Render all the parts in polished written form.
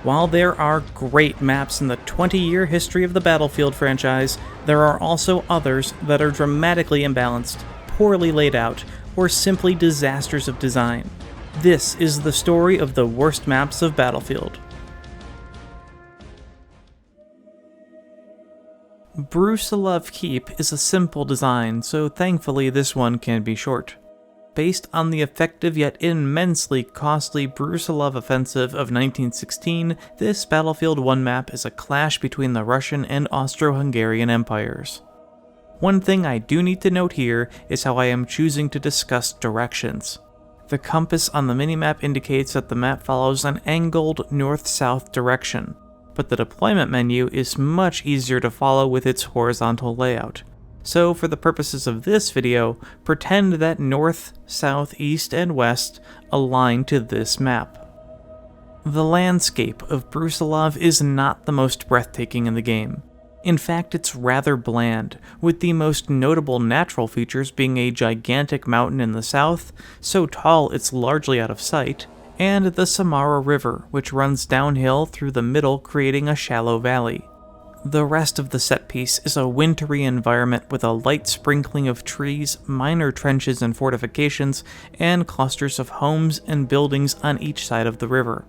While there are great maps in the 20-year history of the Battlefield franchise, there are also others that are dramatically imbalanced, poorly laid out, or simply disasters of design. This is the story of the worst maps of Battlefield. Brusilov Keep is a simple design, so thankfully this one can be short. Based on the effective yet immensely costly Brusilov offensive of 1916, this Battlefield 1 map is a clash between the Russian and Austro-Hungarian empires. One thing I do need to note here is how I am choosing to discuss directions. The compass on the minimap indicates that the map follows an angled north-south direction, but the deployment menu is much easier to follow with its horizontal layout. So for the purposes of this video, pretend that north, south, east, and west align to this map. The landscape of Brusilov is not the most breathtaking in the game. In fact, it's rather bland, with the most notable natural features being a gigantic mountain in the south, so tall it's largely out of sight, and the Samara River, which runs downhill through the middle, creating a shallow valley. The rest of the set piece is a wintry environment with a light sprinkling of trees, minor trenches and fortifications, and clusters of homes and buildings on each side of the river.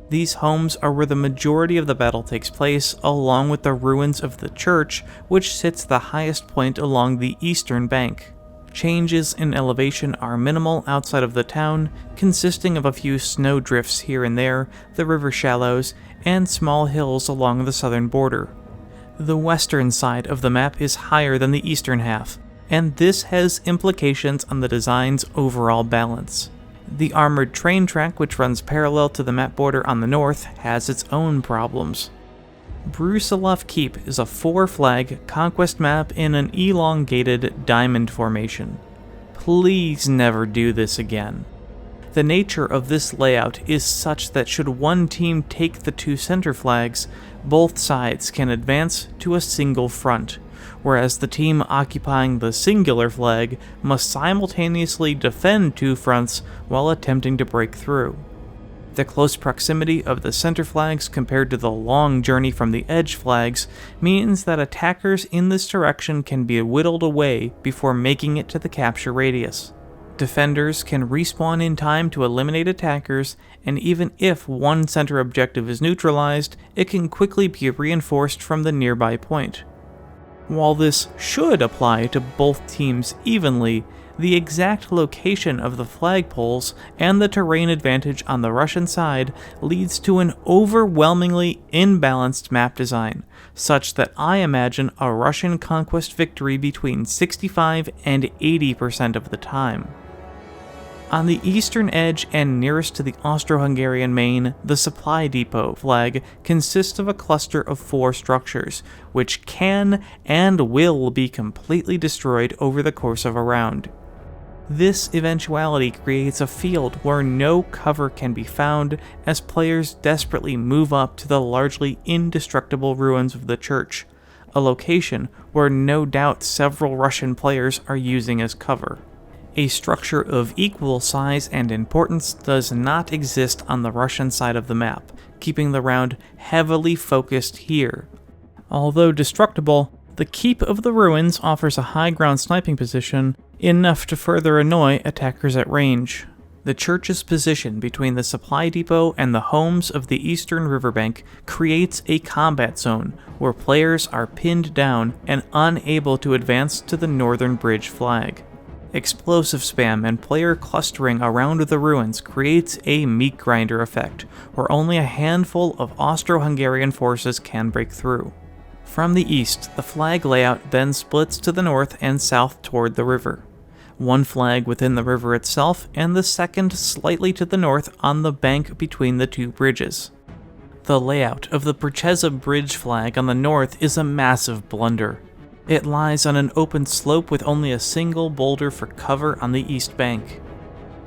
These homes are where the majority of the battle takes place, along with the ruins of the church, which sits the highest point along the eastern bank. Changes in elevation are minimal outside of the town, consisting of a few snow drifts here and there, the river shallows, and small hills along the southern border. The western side of the map is higher than the eastern half, and this has implications on the design's overall balance. The armored train track, which runs parallel to the map border on the north, has its own problems. Brusilov Keep is a 4-flag conquest map in an elongated diamond formation. Please never do this again. The nature of this layout is such that should one team take the 2 center flags, both sides can advance to a single front, whereas the team occupying the singular flag must simultaneously defend 2 fronts while attempting to break through. The close proximity of the center flags compared to the long journey from the edge flags means that attackers in this direction can be whittled away before making it to the capture radius. Defenders can respawn in time to eliminate attackers, and even if one center objective is neutralized, it can quickly be reinforced from the nearby point. While this should apply to both teams evenly, the exact location of the flagpoles and the terrain advantage on the Russian side leads to an overwhelmingly imbalanced map design, such that I imagine a Russian conquest victory between 65 and 80% of the time. On the eastern edge and nearest to the Austro-Hungarian main, the supply depot flag consists of a cluster of 4 structures, which can and will be completely destroyed over the course of a round. This eventuality creates a field where no cover can be found as players desperately move up to the largely indestructible ruins of the church, a location where no doubt several Russian players are using as cover. A structure of equal size and importance does not exist on the Russian side of the map, keeping the round heavily focused here. Although destructible, the Keep of the Ruins offers a high ground sniping position, enough to further annoy attackers at range. The church's position between the supply depot and the homes of the eastern riverbank creates a combat zone where players are pinned down and unable to advance to the northern bridge flag. Explosive spam and player clustering around the ruins creates a meat grinder effect, where only a handful of Austro-Hungarian forces can break through. From the east, the flag layout then splits to the north and south toward the river. One flag within the river itself, and the second slightly to the north on the bank between the 2 bridges. The layout of the Brcheza Bridge flag on the north is a massive blunder. It lies on an open slope with only a single boulder for cover on the east bank.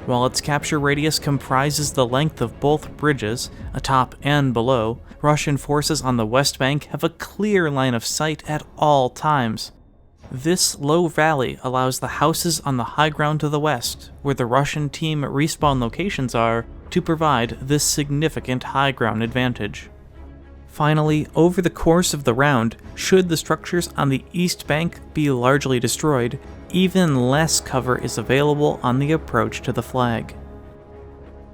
While its capture radius comprises the length of both bridges, atop and below, Russian forces on the west bank have a clear line of sight at all times. This low valley allows the houses on the high ground to the west, where the Russian team respawn locations are, to provide this significant high ground advantage. Finally, over the course of the round, should the structures on the east bank be largely destroyed, even less cover is available on the approach to the flag.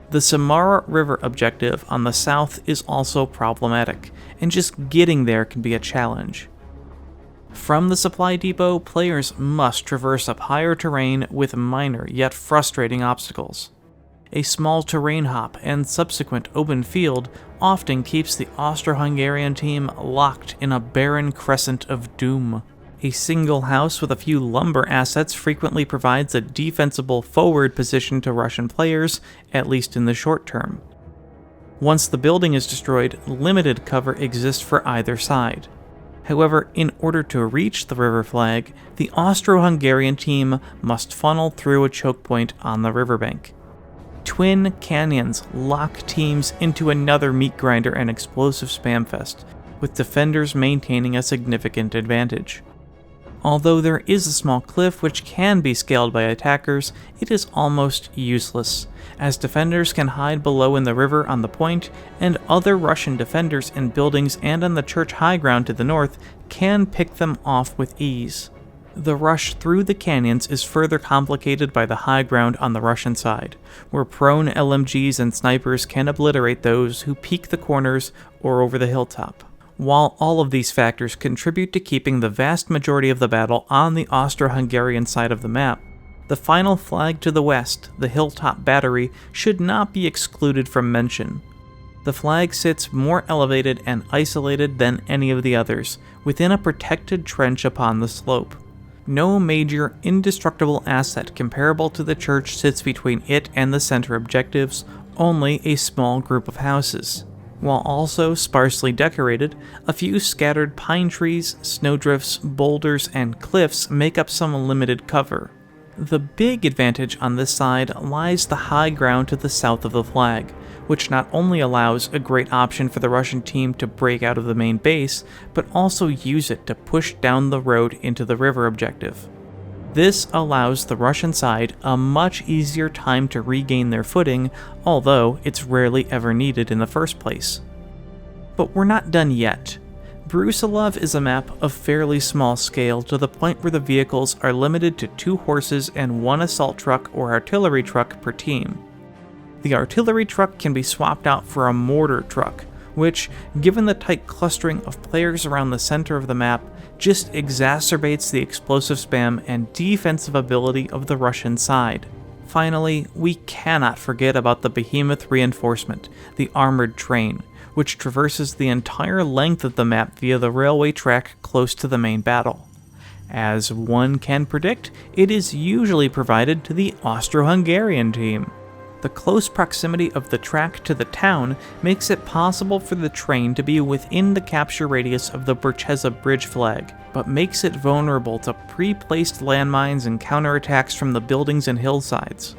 The Samara River objective on the south is also problematic, and just getting there can be a challenge. From the supply depot, players must traverse up higher terrain with minor yet frustrating obstacles. A small terrain hop and subsequent open field often keeps the Austro-Hungarian team locked in a barren crescent of doom. A single house with a few lumber assets frequently provides a defensible forward position to Russian players, at least in the short term. Once the building is destroyed, limited cover exists for either side. However, in order to reach the river flag, the Austro-Hungarian team must funnel through a choke point on the riverbank. Twin canyons lock teams into another meat grinder and explosive spam fest, with defenders maintaining a significant advantage. Although there is a small cliff which can be scaled by attackers, it is almost useless, as defenders can hide below in the river on the point, and other Russian defenders in buildings and on the church high ground to the north can pick them off with ease. The rush through the canyons is further complicated by the high ground on the Russian side, where prone LMGs and snipers can obliterate those who peek the corners or over the hilltop. While all of these factors contribute to keeping the vast majority of the battle on the Austro-Hungarian side of the map, the final flag to the west, the Hilltop Battery, should not be excluded from mention. The flag sits more elevated and isolated than any of the others, within a protected trench upon the slope. No major, indestructible asset comparable to the church sits between it and the center objectives, only a small group of houses. While also sparsely decorated, a few scattered pine trees, snowdrifts, boulders, and cliffs make up some limited cover. The big advantage on this side lies the high ground to the south of the flag, which not only allows a great option for the Russian team to break out of the main base, but also use it to push down the road into the river objective. This allows the Russian side a much easier time to regain their footing, although it's rarely ever needed in the first place. But we're not done yet. Brusilov is a map of fairly small scale to the point where the vehicles are limited to 2 horses and 1 assault truck or artillery truck per team. The artillery truck can be swapped out for a mortar truck, which, given the tight clustering of players around the center of the map, just exacerbates the explosive spam and defensive ability of the Russian side. Finally, we cannot forget about the behemoth reinforcement, the armored train, which traverses the entire length of the map via the railway track close to the main battle. As one can predict, it is usually provided to the Austro-Hungarian team. The close proximity of the track to the town makes it possible for the train to be within the capture radius of the Bercheza bridge flag, but makes it vulnerable to pre-placed landmines and counterattacks from the buildings and hillsides.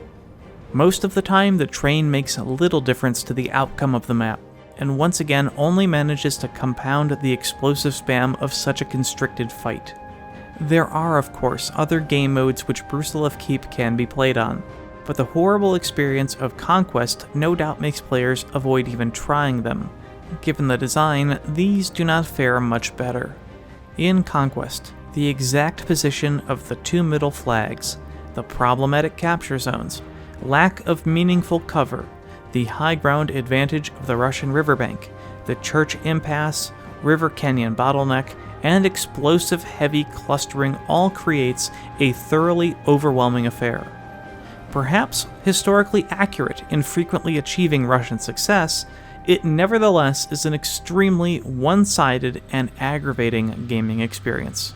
Most of the time, the train makes little difference to the outcome of the map, and once again only manages to compound the explosive spam of such a constricted fight. There are, of course, other game modes which Brusilov Keep can be played on, but the horrible experience of Conquest no doubt makes players avoid even trying them. Given the design, these do not fare much better. In Conquest, the exact position of the 2 middle flags, the problematic capture zones, lack of meaningful cover, the high ground advantage of the Russian riverbank, the church impasse, river canyon bottleneck, and explosive heavy clustering all creates a thoroughly overwhelming affair. Perhaps historically accurate in frequently achieving Russian success, it nevertheless is an extremely one-sided and aggravating gaming experience.